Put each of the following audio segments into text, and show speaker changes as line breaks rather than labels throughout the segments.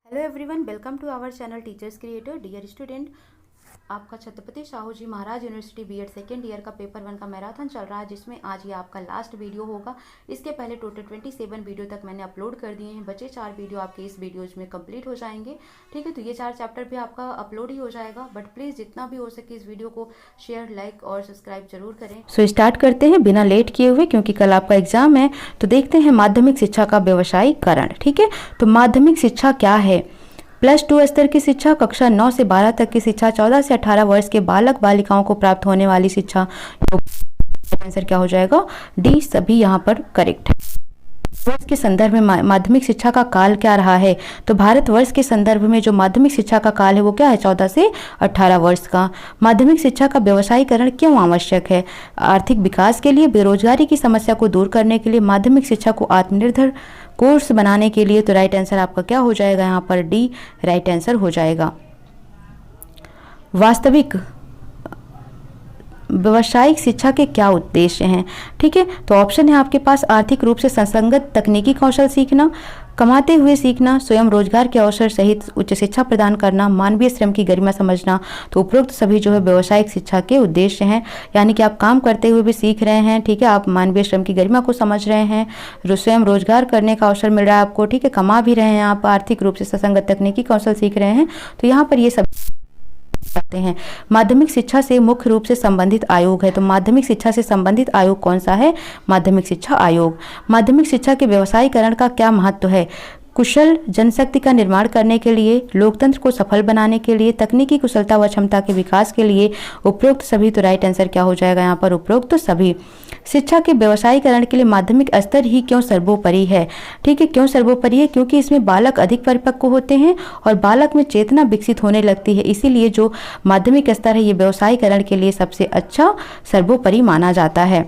Hello everyone, welcome to our channel teachers creator. Dear student, आपका Chhatrapati Shahu ji Maharaj university BEd second year का paper 1 का marathon चल रहा है, जिसमें आज ये आपका लास्ट वीडियो होगा। इसके पहले टोटल 27 वीडियो तक मैंने अपलोड कर दिए हैं। बचे 4 वीडियो आपके इस वीडियोज में कंप्लीट हो जाएंगे। ठीक है, तो ये 4 चैप्टर भी आपका अपलोड ही हो जाएगा। बट प्लीज़ जितना भी हो सके इस वीडियो को शेयर, लाइक और सब्सक्राइब जरूर करें। सो स्टार्ट करते हैं बिना लेट किए हुए, क्योंकि कल आपका एग्जाम है। तो देखते हैं माध्यमिक शिक्षा का व्यवसायीकरण। ठीक है, तो माध्यमिक शिक्षा क्या है? +2 स्तर की शिक्षा, कक्षा 9 से 12 तक की शिक्षा, 14 से 18 वर्ष के बालक बालिकाओं को प्राप्त होने वाली शिक्षा। आंसर क्या हो जाएगा? डी, सभी यहाँ पर करेक्ट है। वर्ष के संदर्भ में माध्यमिक शिक्षा का काल क्या रहा है? तो भारत वर्ष के संदर्भ में जो माध्यमिक शिक्षा का काल है वो क्या है? 14 से 18 वर्ष का। माध्यमिक शिक्षा का व्यवसायीकरण क्यों आवश्यक है? आर्थिक विकास के लिए, बेरोजगारी की समस्या को दूर करने के लिए, माध्यमिक शिक्षा को आत्मनिर्भर कोर्स बनाने के लिए। तो राइट आंसर आपका क्या हो जाएगा? यहाँ पर डी राइट आंसर हो जाएगा। वास्तविक व्यावसायिक शिक्षा के क्या उद्देश्य हैं? ठीक है, तो ऑप्शन है आपके पास आर्थिक रूप से संसंगत तकनीकी कौशल सीखना, कमाते हुए सीखना, स्वयं रोजगार के अवसर सहित उच्च शिक्षा प्रदान करना, मानवीय श्रम की गरिमा समझना। तो उपरोक्त सभी जो है व्यावसायिक शिक्षा के उद्देश्य हैं, यानी कि आप काम करते हुए भी सीख रहे हैं। ठीक है, आप मानवीय श्रम की गरिमा को समझ रहे हैं, स्वयं रोजगार करने का अवसर मिल रहा है आपको। ठीक है, कमा भी रहे हैं आप, आर्थिक रूप से संसंगत तकनीकी कौशल सीख रहे हैं। तो यहाँ पर ये सब करते हैं। माध्यमिक शिक्षा से मुख्य रूप से संबंधित आयोग है। तो माध्यमिक शिक्षा से संबंधित आयोग कौन सा है? माध्यमिक शिक्षा आयोग। माध्यमिक शिक्षा के व्यवसायीकरण का क्या महत्व है? कुशल जनशक्ति का निर्माण करने के लिए, लोकतंत्र को सफल बनाने के लिए, तकनीकी कुशलता व क्षमता के विकास के लिए। उपरोक्त सभी। तो राइट आंसर क्या हो जाएगा यहाँ पर? उपरोक्त सभी। शिक्षा के व्यवसायीकरण के लिए माध्यमिक स्तर ही क्यों सर्वोपरि है? ठीक है, क्यों सर्वोपरि है? क्योंकि इसमें बालक अधिक परिपक्व होते हैं और बालक में चेतना विकसित होने लगती है। इसीलिए जो माध्यमिक स्तर है ये व्यवसायीकरण के लिए सबसे अच्छा सर्वोपरि माना जाता है।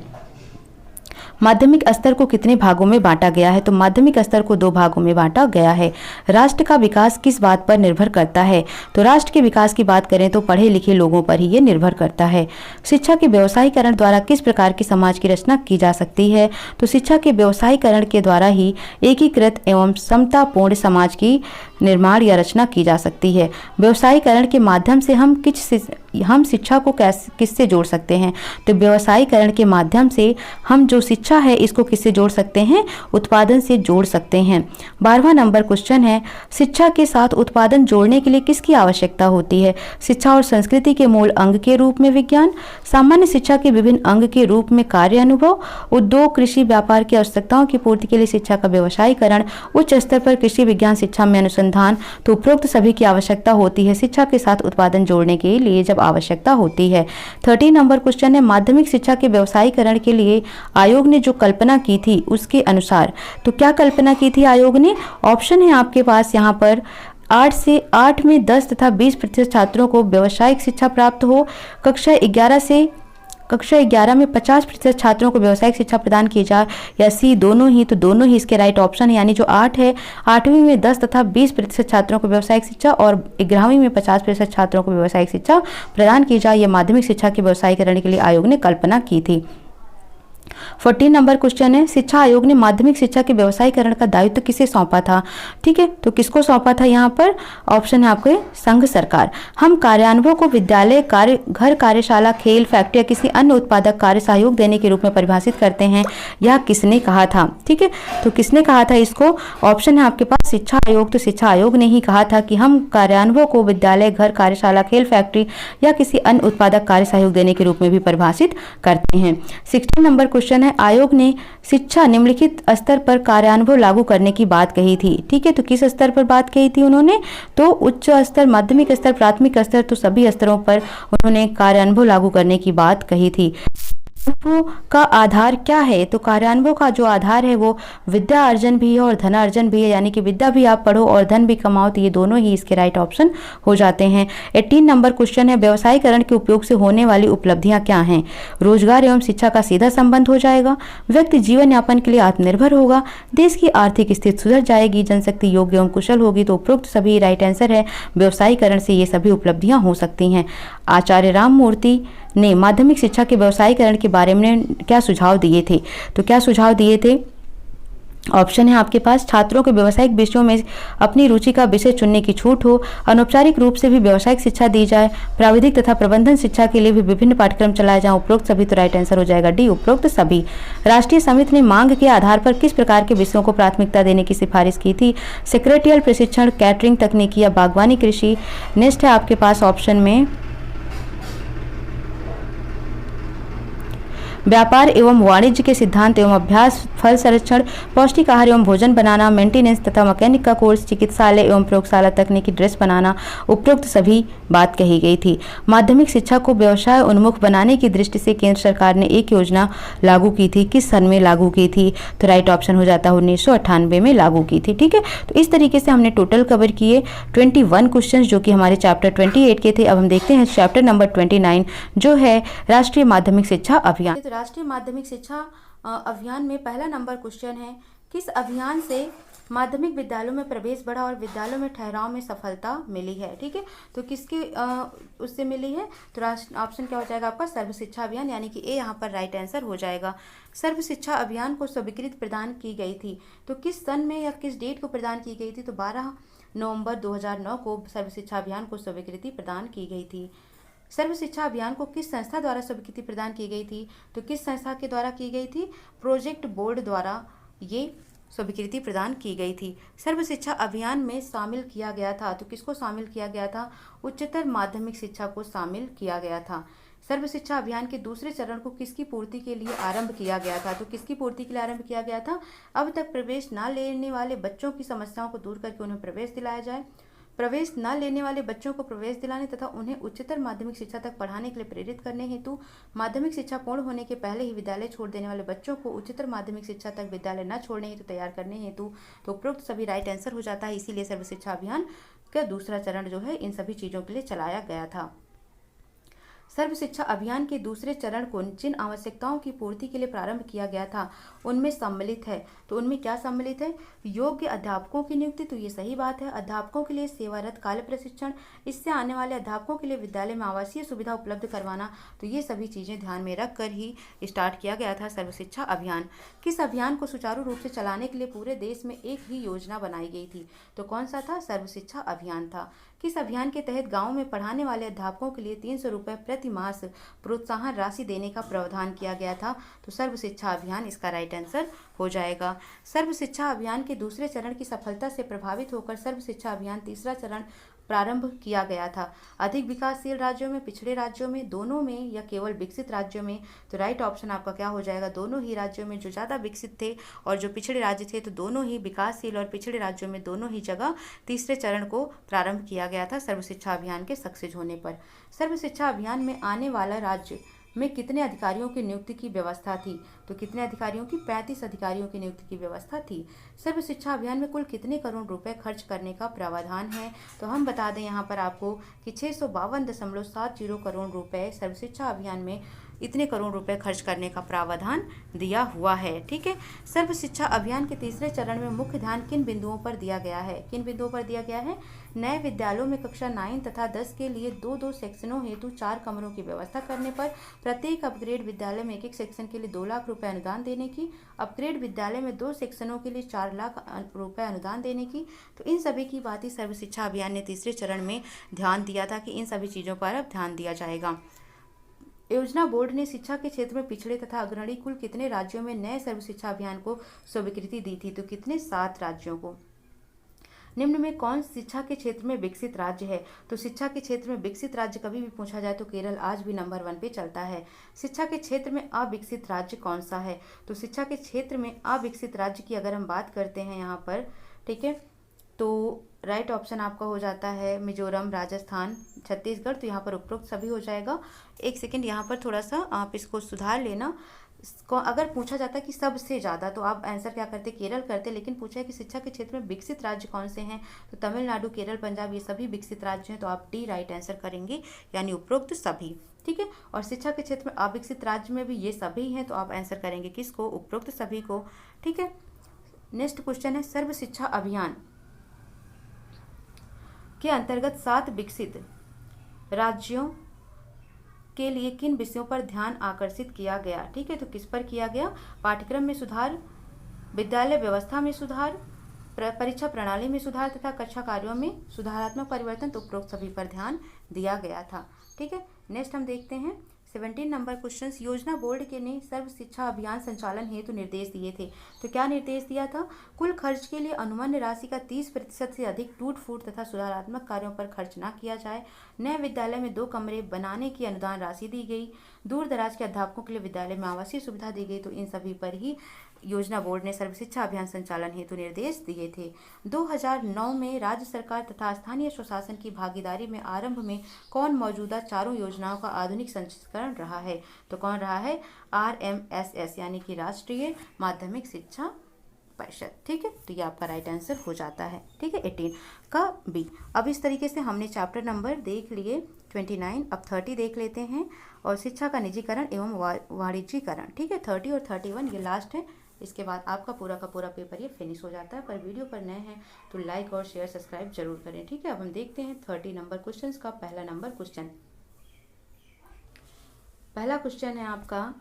माध्यमिक स्तर को कितने भागों में बांटा गया है? तो माध्यमिक स्तर को 2 भागों में बांटा गया है। राष्ट्र का विकास किस बात पर निर्भर करता है? तो राष्ट्र के विकास की बात करें तो पढ़े लिखे लोगों पर ही ये निर्भर करता है। शिक्षा के व्यवसायीकरण द्वारा किस प्रकार की समाज की रचना की जा सकती है? तो शिक्षा के व्यवसायीकरण के द्वारा ही एकीकृत एवं समतापूर्ण समाज की निर्माण या रचना की जा सकती है। व्यवसायीकरण के माध्यम से हम शिक्षा को किससे जोड़ सकते हैं? तो व्यवसायीकरण के माध्यम से हम जो शिक्षा है इसको किससे जोड़ सकते हैं? उत्पादन से जोड़ सकते हैं। 12वां नंबर क्वेश्चन है, शिक्षा के साथ उत्पादन जोड़ने के लिए किसकी आवश्यकता होती है? शिक्षा और संस्कृति के मूल अंग के रूप में विज्ञान, सामान्य शिक्षा के विभिन्न अंग के रूप में कार्य अनुभव, उद्योग, कृषि, व्यापार की आवश्यकताओं की पूर्ति के लिए शिक्षा का व्यवसायीकरण, उच्च स्तर पर कृषि विज्ञान शिक्षा में अनुसंधान। तो उपरोक्त सभी की आवश्यकता होती है शिक्षा के साथ उत्पादन जोड़ने के लिए जब आवश्यकता होती है। 13 नंबर क्वेश्चन है, माध्यमिक शिक्षा के व्यवसायीकरण के लिए आयोग ने जो कल्पना की थी उसके अनुसार। तो क्या कल्पना की थी आयोग ने? ऑप्शन है आपके पास यहाँ पर 8 में 10 तथा 20% छात्रों को व्यावसायिक शिक्षा प्राप्त हो, कक्षा 11 में 50% छात्रों को व्यावसायिक शिक्षा प्रदान की जाए, या सी दोनों ही। तो दोनों ही इसके राइट ऑप्शन है, यानी जो 8 है, 8वीं में 10 तथा 20% छात्रों को व्यावसायिक शिक्षा और 11वीं में 50% छात्रों को व्यावसायिक शिक्षा प्रदान की जाए। यह माध्यमिक शिक्षा के व्यवसायीकरण के लिए आयोग ने कल्पना की थी। 14 नंबर क्वेश्चन है, शिक्षा आयोग ने माध्यमिक शिक्षा के व्यवसायीकरण का दायित्व किसे सौंपा था? ठीक है, तो किसको सौंपा था? यहाँ पर ऑप्शन है आपके संघ सरकार। हम कार्यान्वयन को विद्यालय, घर, कार्यशाला, खेल, फैक्ट्री या किसी अन्य उत्पादक कार्य सहयोग देने के रूप में परिभाषित करते हैं। यह किसने कहा था? ठीक है, तो किसने कहा था इसको? ऑप्शन है आपके पास शिक्षा आयोग। तो शिक्षा आयोग ने ही कहा था कि हम कार्यान्वयन को विद्यालय, घर, कार्यशाला, खेल, फैक्ट्री या किसी अन्य उत्पादक कार्य सहयोग देने के रूप में भी परिभाषित करते हैं। 16 नंबर क्वेश्चन है, आयोग ने शिक्षा निम्नलिखित स्तर पर कार्यान्वयन लागू करने की बात कही थी। ठीक है, तो किस स्तर पर बात कही थी उन्होंने? तो उच्च स्तर, माध्यमिक स्तर, प्राथमिक स्तर, तो सभी स्तरों पर उन्होंने कार्यान्वयन लागू करने की बात कही थी। का आधार क्या है? तो कार्यान्वयन का जो आधार है वो विद्या अर्जन भी है और धन अर्जन भी है, यानी कि विद्या भी आप पढ़ो और धन भी कमाओ। तो ये दोनों ही इसके राइट ऑप्शन हो जाते हैं। 18 नंबर क्वेश्चन है, व्यवसायीकरण के उपयोग से होने वाली उपलब्धियां क्या हैं? रोजगार एवं शिक्षा का सीधा संबंध हो जाएगा, व्यक्ति जीवन यापन के लिए आत्मनिर्भर होगा, देश की आर्थिक स्थिति सुधर जाएगी, जनशक्ति योग्य एवं कुशल होगी। तो उपरोक्त सभी राइट आंसर है, व्यवसायीकरण से ये सभी उपलब्धियां हो सकती हैं। आचार्य राममूर्ति ने माध्यमिक शिक्षा के व्यवसायीकरण के बारे में क्या सुझाव दिए थे? तो क्या सुझाव दिए थे? ऑप्शन है आपके पास छात्रों को व्यावसायिक विषयों में अपनी रुचि का विषय चुनने की छूट हो, अनौपचारिक रूप से भी व्यावसायिक शिक्षा दी जाए, प्राविधिक तथा प्रबंधन शिक्षा के लिए भी विभिन्न पाठ्यक्रम चलाए जाएं। उपरोक्त सभी। तो राइट आंसर हो जाएगा डी, उपरोक्त सभी। राष्ट्रीय समिति ने मांग के आधार पर किस प्रकार के विषयों को प्राथमिकता देने की सिफारिश की थी? सेक्रेटरियल प्रशिक्षण, कैटरिंग तकनीकी या बागवानी कृषि। नेक्स्ट है आपके पास ऑप्शन में व्यापार एवं वाणिज्य के सिद्धांत एवं अभ्यास, फल संरक्षण, पौष्टिक आहार एवं भोजन बनाना, मेंटेनेंस तथा मैकेनिक का कोर्स, चिकित्सालय एवं प्रयोगशाला तकनीकी ड्रेस बनाना। उपरोक्त सभी बात कही गई थी। माध्यमिक शिक्षा को व्यवसाय उन्मुख बनाने की दृष्टि से केंद्र सरकार ने एक योजना लागू की थी। किस सन में लागू की थी? तो राइट ऑप्शन हो जाता है 1998 में लागू की थी। ठीक है, तो इस तरीके से हमने टोटल कवर किए 21 क्वेश्चन जो कि हमारे चैप्टर 28 के थे। अब हम देखते हैं चैप्टर नंबर 29 जो है राष्ट्रीय माध्यमिक शिक्षा अभियान। राष्ट्रीय माध्यमिक शिक्षा अभियान में पहला नंबर क्वेश्चन है, किस अभियान से माध्यमिक विद्यालयों में प्रवेश बढ़ा और विद्यालयों में ठहराव में सफलता मिली है? ठीक है, तो किसके उससे मिली है? तो ऑप्शन क्या हो जाएगा आपका? सर्व शिक्षा अभियान, यानी कि ए यहाँ पर राइट आंसर हो जाएगा। सर्व शिक्षा अभियान को स्वीकृति प्रदान की गई थी, तो किस सन में या किस डेट को प्रदान की गई थी? तो 12 नवंबर 2009 को सर्व शिक्षा अभियान को स्वीकृति प्रदान की गई थी। सर्व शिक्षा अभियान को किस संस्था द्वारा स्वीकृति प्रदान की गई थी? तो किस संस्था के द्वारा की गई थी? प्रोजेक्ट बोर्ड द्वारा ये स्वीकृति प्रदान की गई थी। सर्व शिक्षा अभियान में शामिल किया गया था, तो किसको शामिल किया गया था? उच्चतर माध्यमिक शिक्षा को शामिल किया गया था। सर्व शिक्षा अभियान के दूसरे चरण को किसकी पूर्ति के लिए आरंभ किया गया था? तो किसकी पूर्ति के लिए आरंभ किया गया था? अब तक प्रवेश न लेने वाले बच्चों की समस्याओं को दूर करके उन्हें प्रवेश दिलाया जाए, प्रवेश न लेने वाले बच्चों को प्रवेश दिलाने तथा उन्हें उच्चतर माध्यमिक शिक्षा तक पढ़ाने के लिए प्रेरित करने हेतु माध्यमिक शिक्षा पूर्ण होने के पहले ही विद्यालय छोड़ देने वाले बच्चों को उच्चतर माध्यमिक शिक्षा तक विद्यालय न छोड़ने हेतु तैयार करने हेतु। तो उपरोक्त सभी राइट आंसर हो जाता है। इसीलिए सर्व शिक्षा अभियान का दूसरा चरण जो है इन सभी चीज़ों के लिए चलाया गया था। सर्व शिक्षा अभियान के दूसरे चरण को जिन आवश्यकताओं की पूर्ति के लिए प्रारंभ किया गया था उनमें सम्मिलित है। तो उनमें क्या सम्मिलित है? योग्य अध्यापकों की नियुक्ति, तो ये सही बात है। अध्यापकों के लिए सेवारत काल प्रशिक्षण, इससे आने वाले अध्यापकों के लिए विद्यालय में आवासीय सुविधा उपलब्ध करवाना, तो ये सभी चीज़ें ध्यान में रख कर ही स्टार्ट किया गया था सर्व शिक्षा अभियान। किस अभियान को सुचारू रूप से चलाने के लिए पूरे देश में एक ही योजना बनाई गई थी? तो कौन सा था? सर्व शिक्षा अभियान था। किस अभियान के तहत गाँव में पढ़ाने वाले अध्यापकों के लिए 300 रुपये प्रति मास प्रोत्साहन राशि देने का प्रावधान किया गया था? तो सर्व शिक्षा अभियान इसका राइट आंसर हो जाएगा। सर्व शिक्षा अभियान के दूसरे चरण की सफलता से प्रभावित होकर सर्व शिक्षा अभियान तीसरा चरण प्रारंभ किया गया था। अधिक विकासशील राज्यों में, पिछड़े राज्यों में, दोनों में या केवल विकसित राज्यों में? तो राइट ऑप्शन आपका क्या हो जाएगा? दोनों ही राज्यों में। जो ज़्यादा विकसित थे और जो पिछड़े राज्य थे, तो दोनों ही विकासशील और पिछड़े राज्यों में दोनों ही जगह तीसरे चरण को प्रारंभ किया गया था सर्व शिक्षा अभियान के सक्सेस होने पर। सर्व शिक्षा अभियान में आने वाला राज्य में कितने अधिकारियों की नियुक्ति की व्यवस्था थी? तो कितने अधिकारियों की? 35 अधिकारियों की नियुक्ति की व्यवस्था थी। सर्व शिक्षा अभियान में कुल कितने करोड़ रुपए खर्च करने का प्रावधान है? तो हम बता दें यहाँ पर आपको कि 652.70 करोड़ रुपए सर्व शिक्षा अभियान में इतने करोड़ रुपए खर्च करने का प्रावधान दिया हुआ है। ठीक है, सर्व शिक्षा अभियान के तीसरे चरण में मुख्य ध्यान किन बिंदुओं पर दिया गया है? किन बिंदुओं पर दिया गया है? नए विद्यालयों में कक्षा 9 तथा 10 के लिए 2-2 सेक्शनों हेतु 4 कमरों की व्यवस्था करने पर, प्रत्येक अपग्रेड विद्यालय में एक सेक्शन के लिए 2 लाख रुपए अनुदान देने की, अपग्रेड विद्यालय में 2 सेक्शनों के लिए 4 लाख रुपए अनुदान देने की। तो इन सभी की बात ही सर्व शिक्षा अभियान ने तीसरे चरण में ध्यान दिया था कि इन सभी चीज़ों पर अब ध्यान दिया जाएगा। योजना बोर्ड ने शिक्षा के क्षेत्र में पिछड़े तथा अग्रणी कुल कितने राज्यों में नए सर्व शिक्षा अभियान को स्वीकृति दी थी? तो कितने? 7 राज्यों को। निम्न में कौन शिक्षा के क्षेत्र में विकसित राज्य है? तो शिक्षा के क्षेत्र में विकसित राज्य कभी भी पूछा जाए तो केरल आज भी नंबर 1 पे चलता है। शिक्षा के क्षेत्र में अविकसित राज्य कौन सा है? तो शिक्षा के क्षेत्र में अविकसित राज्य की अगर हम बात करते हैं यहाँ पर, ठीक है, तो राइट ऑप्शन आपका हो जाता है मिजोरम, राजस्थान, छत्तीसगढ़। तो यहाँ पर उपरोक्त सभी हो जाएगा। एक सेकंड, यहाँ पर थोड़ा सा आप इसको सुधार लेना। अगर पूछा जाता कि सबसे ज़्यादा तो आप आंसर क्या करते? केरल करते, लेकिन पूछा है कि शिक्षा के क्षेत्र में विकसित राज्य कौन से हैं? तो तमिलनाडु, केरल, पंजाब ये सभी विकसित राज्य हैं। तो आप डी राइट आंसर करेंगे, यानी उपरोक्त सभी। ठीक है, और शिक्षा के क्षेत्र में अविकसित राज्य में भी ये सभी हैं, तो आप आंसर करेंगे किसको? उपरोक्त सभी को। ठीक है, नेक्स्ट क्वेश्चन है, सर्व शिक्षा अभियान के अंतर्गत 7 विकसित राज्यों के लिए किन विषयों पर ध्यान आकर्षित किया गया? ठीक है, तो किस पर किया गया? पाठ्यक्रम में सुधार, विद्यालय व्यवस्था में सुधार, परीक्षा प्रणाली में सुधार तथा कक्षा कार्यों में सुधारात्मक परिवर्तन, तो उपरोक्त सभी पर ध्यान दिया गया था। ठीक है, नेक्स्ट हम देखते हैं 17 नंबर क्वेश्चन। योजना बोर्ड के ने सर्व शिक्षा अभियान संचालन हेतु निर्देश दिए थे। तो क्या निर्देश दिया था? कुल खर्च के लिए अनुमान्य राशि का 30% से अधिक टूट फूट तथा सुधारात्मक कार्यों पर खर्च न किया जाए। नए विद्यालय में 2 कमरे बनाने की अनुदान राशि दी गई। दूर दराज के अध्यापकों के लिए विद्यालय में आवासीय सुविधा दी गई। तो इन सभी पर ही योजना बोर्ड ने सर्व शिक्षा अभियान संचालन हेतु निर्देश दिए थे। 2009 में राज्य सरकार तथा स्थानीय स्वशासन की भागीदारी में आरंभ में कौन मौजूदा चारों योजनाओं का आधुनिक संस्करण रहा है? तो कौन रहा है? RMSS यानी कि राष्ट्रीय माध्यमिक शिक्षा परिषद। ठीक है, तो ये आपका राइट आंसर हो जाता है। ठीक है, 18 का बी। अब इस तरीके से हमने चैप्टर नंबर देख लिए 29, अब 30 देख लेते हैं, और शिक्षा का निजीकरण एवं वाणिज्यीकरण। ठीक है, 30 और 31 ये लास्ट है। इसके बाद आपका पूरा का पूरा पेपर ये फिनिश हो जाता है। पर वीडियो पर नए हैं तो लाइक और शेयर सब्सक्राइब जरूर करें। ठीक है, अब हम देखते हैं 30 नंबर क्वेश्चन का पहला नंबर क्वेश्चन। पहला क्वेश्चन है आपका,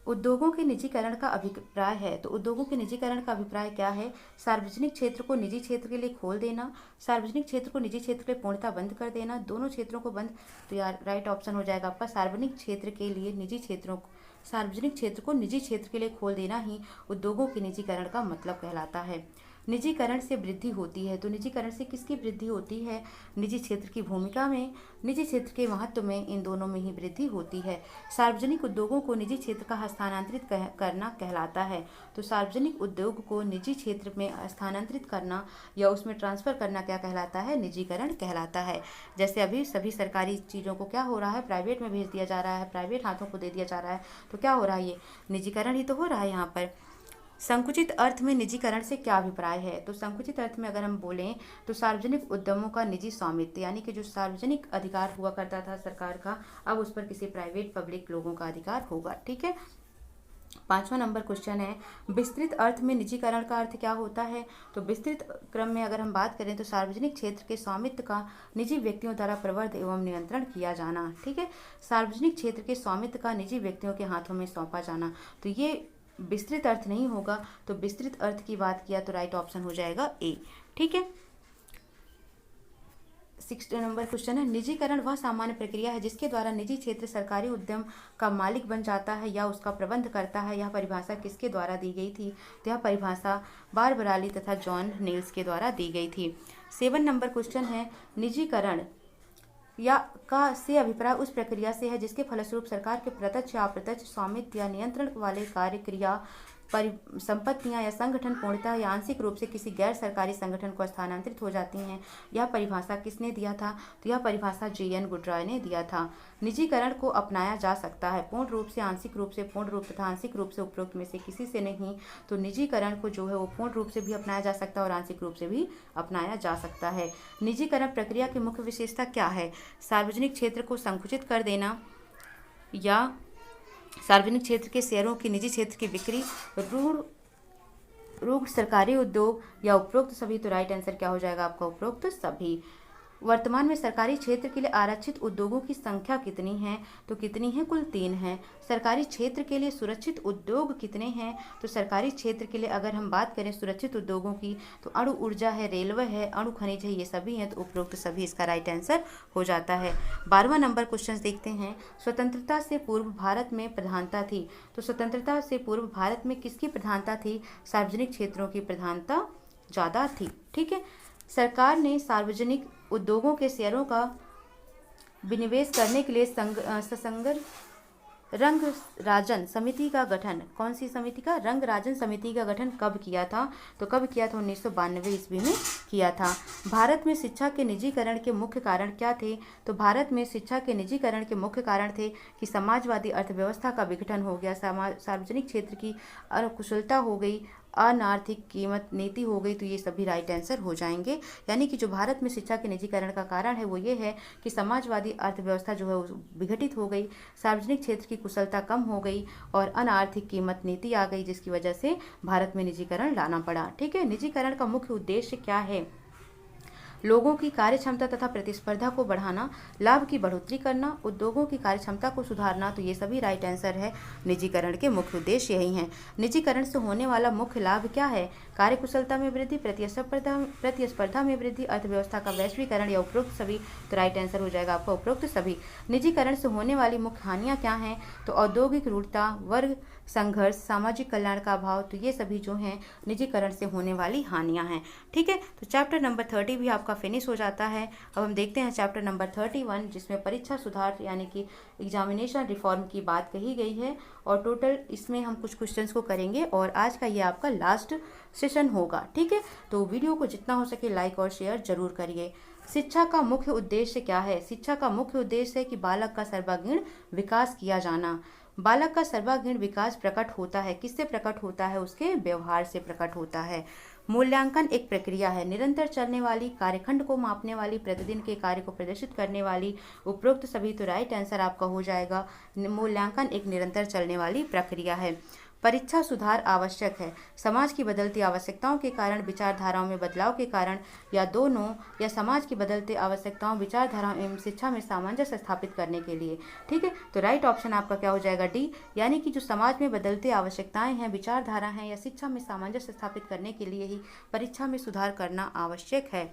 उद्योगों के निजीकरण का अभिप्राय है। तो उद्योगों के निजीकरण का अभिप्राय क्या है? सार्वजनिक क्षेत्र को निजी क्षेत्र के लिए खोल देना, सार्वजनिक क्षेत्र को निजी क्षेत्र के लिए पूर्णतः बंद कर देना, दोनों क्षेत्रों को बंद। तो यार राइट ऑप्शन हो जाएगा आपका सार्वजनिक क्षेत्र के लिए निजी क्षेत्रों, सार्वजनिक क्षेत्र को निजी क्षेत्र के लिए खोल देना ही उद्योगों के निजीकरण का मतलब कहलाता है। निजीकरण से वृद्धि होती है। तो निजीकरण से किसकी वृद्धि होती है? निजी क्षेत्र की भूमिका में, निजी क्षेत्र के महत्व में, इन दोनों में ही वृद्धि होती है। सार्वजनिक उद्योगों को निजी क्षेत्र का हस्तांतरित करना कहलाता है। तो सार्वजनिक उद्योग को निजी क्षेत्र में हस्तांतरित करना या उसमें ट्रांसफर करना क्या कहलाता है? निजीकरण कहलाता है। जैसे अभी सभी सरकारी चीज़ों को क्या हो रहा है? प्राइवेट में भेज दिया जा रहा है, प्राइवेट हाथों को दे दिया जा रहा है। तो क्या हो रहा है? ये निजीकरण ही तो हो रहा है यहाँ पर। संकुचित अर्थ में निजीकरण से क्या अभिप्राय है? तो संकुचित अर्थ में अगर हम बोलें तो सार्वजनिक उद्यमों का निजी स्वामित्व, यानी कि जो सार्वजनिक अधिकार हुआ करता था सरकार का, अब उस पर किसी प्राइवेट पब्लिक लोगों का अधिकार होगा। ठीक है, 5वां नंबर क्वेश्चन है, विस्तृत अर्थ में निजीकरण का अर्थ क्या होता है? तो विस्तृत क्रम में अगर हम बात करें तो सार्वजनिक क्षेत्र के स्वामित्व का निजी व्यक्तियों द्वारा प्रवर्ध एवं नियंत्रण किया जाना। ठीक है, सार्वजनिक क्षेत्र के स्वामित्व का निजी व्यक्तियों के हाथों में सौंपा जाना। तो ये विस्तृत अर्थ नहीं होगा। तो विस्तृत अर्थ की बात किया तो राइट ऑप्शन हो जाएगा ए। ठीक है, 6 नंबर क्वेश्चन है, निजीकरण वह सामान्य प्रक्रिया है जिसके द्वारा निजी क्षेत्र सरकारी उद्यम का मालिक बन जाता है या उसका प्रबंध करता है। यह परिभाषा किसके द्वारा दी गई थी? तो यह परिभाषा बारबराली तथा जॉन नेल्स के द्वारा दी गई थी। 7 नंबर क्वेश्चन है, निजीकरण या का से अभिप्राय उस प्रक्रिया से है जिसके फलस्वरूप सरकार के प्रत्यक्ष या अप्रत्यक्ष स्वामित्व या नियंत्रण वाले कार्य, क्रिया, संपत्तियां या संगठन पूर्णतः या आंशिक रूप से किसी गैर सरकारी संगठन को स्थानांतरित हो जाती हैं। यह परिभाषा किसने दिया था? तो यह परिभाषा JN गुडरॉय ने दिया था। निजीकरण को अपनाया जा सकता है पूर्ण रूप से, आंशिक रूप से, पूर्ण रूप तथा आंशिक रूप से उपरोक्त में से किसी से नहीं। तो निजीकरण को जो है वो पूर्ण रूप से भी अपनाया जा सकता है और आंशिक रूप से भी अपनाया जा सकता है। निजीकरण प्रक्रिया की मुख्य विशेषता क्या है? सार्वजनिक क्षेत्र को संकुचित कर देना या सार्वजनिक क्षेत्र के शेयरों की निजी क्षेत्र की बिक्री, रूढ़ सरकारी उद्योग या उपरोक्त सभी। तो राइट आंसर क्या हो जाएगा आपका? उपरोक्त सभी। वर्तमान में सरकारी क्षेत्र के लिए आरक्षित उद्योगों की संख्या कितनी है? तो कितनी है? कुल 3 हैं। सरकारी क्षेत्र के लिए सुरक्षित उद्योग कितने हैं? तो सरकारी क्षेत्र के लिए अगर हम बात करें सुरक्षित उद्योगों की तो अणु ऊर्जा है, रेलवे है, अणु खनिज है, ये सभी हैं। तो उपरोक्त सभी इसका राइट आंसर हो जाता है। 12वां नंबर क्वेश्चन देखते हैं, स्वतंत्रता से पूर्व भारत में प्रधानता थी। तो स्वतंत्रता से पूर्व भारत में किसकी प्रधानता थी? सार्वजनिक क्षेत्रों की प्रधानता ज़्यादा थी। ठीक है, सरकार ने सार्वजनिक उद्योगों के शेयरों का विनिवेश करने के लिए ससंगर रंग राजन समिति का गठन, कौन सी समिति का? रंग राजन समिति का गठन कब किया था? तो कब किया था? 1992 ईस्वी में किया था। भारत में शिक्षा के निजीकरण के मुख्य कारण क्या थे? तो भारत में शिक्षा के निजीकरण के मुख्य कारण थे कि समाजवादी अर्थव्यवस्था का विघटन हो गया, सार्वजनिक क्षेत्र की अकुशलता हो गई, अनार्थिक कीमत नीति हो गई। तो ये सभी राइट आंसर हो जाएंगे। यानी कि जो भारत में शिक्षा के निजीकरण का कारण है वो ये है कि समाजवादी अर्थव्यवस्था जो है वो विघटित हो गई, सार्वजनिक क्षेत्र की कुशलता कम हो गई और अनार्थिक कीमत नीति आ गई, जिसकी वजह से भारत में निजीकरण लाना पड़ा। ठीक है, निजीकरण का मुख्य उद्देश्य क्या है? लोगों की कार्यक्षमता तथा प्रतिस्पर्धा को बढ़ाना, लाभ की बढ़ोतरी करना, उद्योगों की कार्यक्षमता को सुधारना। तो ये सभी राइट आंसर है। निजीकरण के मुख्य उद्देश्य यही हैं। निजीकरण से होने वाला मुख्य लाभ क्या है? कार्यकुशलता में वृद्धि, प्रतिस्पर्धा में वृद्धि, अर्थव्यवस्था का वैश्वीकरण या उपरोक्त सभी। तो राइट आंसर हो जाएगा आपका उपरोक्त सभी। निजीकरण से होने वाली मुख्य हानियां क्या हैं? तो औद्योगिक रूढ़ता, वर्ग संघर्ष, सामाजिक कल्याण का अभाव। तो ये सभी जो हैं निजीकरण से होने वाली हानियां हैं। ठीक है, तो चैप्टर नंबर 30 भी आपका फिनिश हो जाता है। अब हम देखते हैं चैप्टर नंबर 31, जिसमें परीक्षा सुधार यानी कि एग्जामिनेशन रिफॉर्म की बात कही गई है। और टोटल इसमें हम कुछ क्वेश्चंस को करेंगे और आज का ये आपका लास्ट सेशन होगा। ठीक है, तो वीडियो को जितना हो सके लाइक और शेयर जरूर करिए। शिक्षा का मुख्य उद्देश्य क्या है? शिक्षा का मुख्य उद्देश्य है कि बालक का सर्वांगीण विकास किया जाना। बालक का सर्वांगीण विकास प्रकट होता है, किससे प्रकट होता है? उसके व्यवहार से प्रकट होता है। मूल्यांकन एक प्रक्रिया है, निरंतर चलने वाली, कार्यखंड को मापने वाली, प्रतिदिन के कार्य को प्रदर्शित करने वाली। उपरोक्त सभी। तो राइट आंसर आपका हो जाएगा। मूल्यांकन एक निरंतर चलने वाली प्रक्रिया है। परीक्षा सुधार आवश्यक है, समाज की बदलती आवश्यकताओं के कारण, विचारधाराओं में बदलाव के कारण, या दोनों, या समाज की बदलती आवश्यकताओं, विचारधाराओं एवं शिक्षा में सामंजस्य स्थापित करने के लिए। ठीक है, तो राइट ऑप्शन आपका क्या हो जाएगा? डी, यानी कि जो समाज में बदलती आवश्यकताएं हैं, विचारधारा हैं, या शिक्षा में सामंजस्य स्थापित करने के लिए ही परीक्षा में सुधार करना आवश्यक है।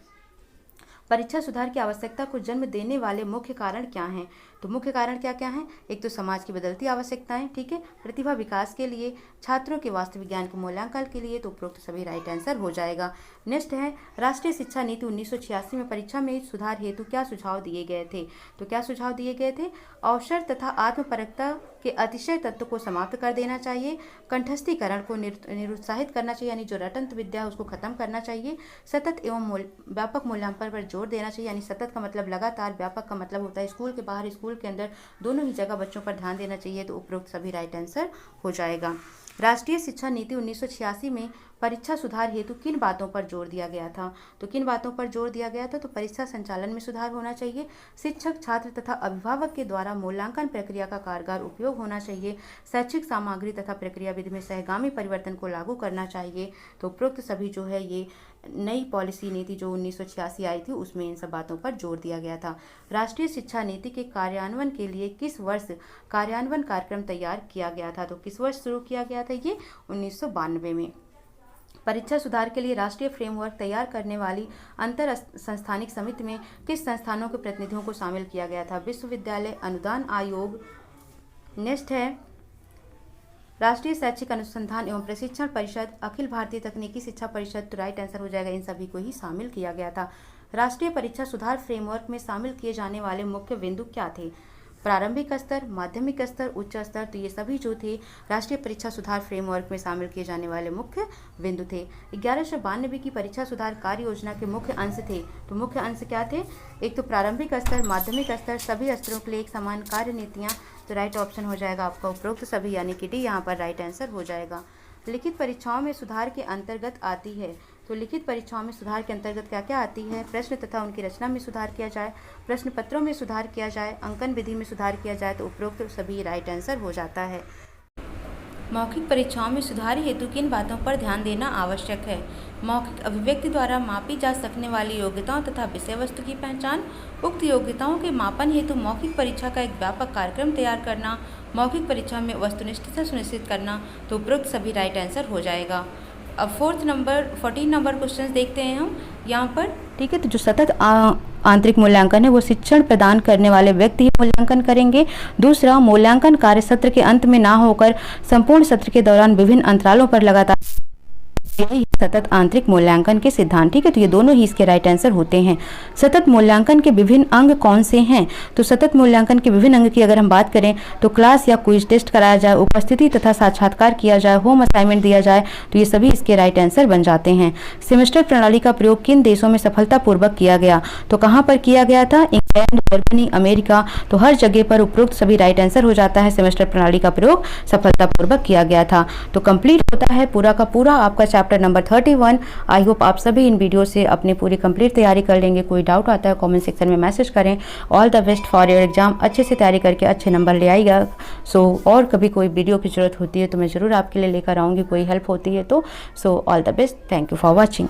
परीक्षा सुधार की आवश्यकता को जन्म देने वाले मुख्य कारण क्या हैं? तो मुख्य कारण क्या क्या हैं? एक तो समाज की बदलती आवश्यकताएं, ठीक है, प्रतिभा विकास के लिए, छात्रों के वास्तविक ज्ञान के मूल्यांकन के लिए। तो उपरोक्त सभी राइट आंसर हो जाएगा। नेक्स्ट है, राष्ट्रीय शिक्षा नीति 1986 में परीक्षा में सुधार हेतु क्या सुझाव दिए गए थे? तो क्या सुझाव दिए गए थे? अवसर तथा आत्मपरकता के अतिशय तत्व को समाप्त कर देना चाहिए, कंठस्थीकरण को निरुत्साहित करना चाहिए, यानी जो रटंत विद्या है उसको खत्म करना चाहिए, सतत एवं व्यापक मूल्यांकन पर जोर देना चाहिए, यानी सतत का मतलब लगातार, व्यापक का मतलब होता है स्कूल के बाहर, स्कूल के अंदर, दोनों ही जगह बच्चों पर ध्यान देना चाहिए। तो उपरोक्त सभी राइट आंसर हो जाएगा। राष्ट्रीय शिक्षा नीति 1986 में परीक्षा सुधार हेतु किन बातों पर जोर दिया गया था? तो किन बातों पर जोर दिया गया था? तो परीक्षा संचालन में सुधार होना चाहिए, शिक्षक, छात्र तथा अभिभावक के द्वारा मूल्यांकन प्रक्रिया का कारगर उपयोग होना चाहिए, शैक्षिक सामग्री तथा प्रक्रिया विधि में सहगामी परिवर्तन को लागू करना चाहिए। तो उपरोक्त सभी जो है ये नई पॉलिसी नीति जो 1986 आई थी उसमें इन सब बातों पर जोर दिया गया था। राष्ट्रीय शिक्षा नीति के कार्यान्वयन के लिए किस वर्ष कार्यान्वयन कार्यक्रम तैयार किया गया था? तो किस वर्ष शुरू किया गया था? ये 1992 में। परीक्षा सुधार के लिए राष्ट्रीय फ्रेमवर्क तैयार करने वाली अंतर संस्थानिक समिति में किस संस्थानों के प्रतिनिधियों को शामिल किया गया था? विश्वविद्यालय अनुदान आयोग। नेक्स्ट है, राष्ट्रीय शैक्षिक अनुसंधान एवं प्रशिक्षण परिषद, अखिल भारतीय तकनीकी शिक्षा परिषद। तो राइट आंसर हो जाएगा, इन सभी को ही शामिल किया गया था। राष्ट्रीय परीक्षा सुधार फ्रेमवर्क में शामिल किए जाने वाले मुख्य बिंदु क्या थे? प्रारंभिक स्तर, माध्यमिक स्तर, उच्च स्तर। तो ये सभी जो थे राष्ट्रीय परीक्षा सुधार फ्रेमवर्क में शामिल किए जाने वाले मुख्य बिंदु थे। 1192 की परीक्षा सुधार कार्य योजना के मुख्य अंश थे। तो मुख्य अंश क्या थे? एक तो प्रारंभिक स्तर, माध्यमिक स्तर, सभी स्तरों के लिए एक समान कार्य नीतियाँ। तो राइट ऑप्शन हो जाएगा आपका उपरोक्त सभी, यानी कि डी यहाँ पर राइट आंसर हो जाएगा। लिखित परीक्षाओं में सुधार के अंतर्गत आती है। तो लिखित परीक्षाओं में सुधार के अंतर्गत क्या क्या आती है? प्रश्न तथा उनकी रचना में सुधार किया जाए, प्रश्न पत्रों में सुधार किया जाए, अंकन विधि में सुधार किया जाए। तो उपरोक्त सभी राइट आंसर हो जाता है। मौखिक परीक्षाओं में सुधार हेतु किन बातों पर ध्यान देना आवश्यक है? मौखिक अभिव्यक्ति द्वारा मापी जा सकने वाली योग्यताओं तथा विषय वस्तु की पहचान, उक्त योग्यताओं के मापन हेतु मौखिक परीक्षा का एक व्यापक कार्यक्रम तैयार करना, मौखिक परीक्षा में वस्तुनिष्ठता सुनिश्चित करना। तो उपरोक्त सभी राइट आंसर हो जाएगा। अब 14 नंबर क्वेश्चन देखते हैं हम यहाँ पर। ठीक है, तो जो सतत आंतरिक मूल्यांकन है वो शिक्षण प्रदान करने वाले व्यक्ति ही मूल्यांकन करेंगे। दूसरा, मूल्यांकन कार्य सत्र के अंत में ना होकर संपूर्ण सत्र के दौरान विभिन्न अंतरालों पर लगातार, यही सतत आंतरिक मूल्यांकन के सिद्धांत। ठीक है, तो ये दोनों ही इसके राइट आंसर होते हैं। सतत मूल्यांकन के विभिन्न अंग कौन से हैं? तो सतत मूल्यांकन के विभिन्न अंग की अगर हम बात करें तो क्लास या क्विज टेस्ट कराया जाए, उपस्थिति तथा साक्षात्कार किया जाए, होम असाइनमेंट दिया जाए। तो ये सभी इसके राइट आंसर बन जाते हैं। सेमेस्टर प्रणाली का प्रयोग किन देशों में सफलतापूर्वक किया गया? तो कहाँ पर किया गया था? England, Germany, America. तो हर जगह पर उपरोक्त सभी राइट आंसर हो जाता है। सेमेस्टर प्रणाली का प्रयोग सफलतापूर्वक किया गया था। तो कंप्लीट होता है पूरा का पूरा आपका चैप्टर नंबर 31। आई होप आप सभी इन वीडियो से अपनी पूरी कंप्लीट तैयारी कर लेंगे। कोई डाउट आता है कमेंट सेक्शन में मैसेज करें। All the best for your exam. अच्छे से तैयारी करके अच्छे नंबर ले आइएगा। और कभी कोई वीडियो की जरूरत होती है तो मैं ज़रूर आपके लिए लेकर आऊँगी, कोई हेल्प होती है तो। All the best. Thank you for watching.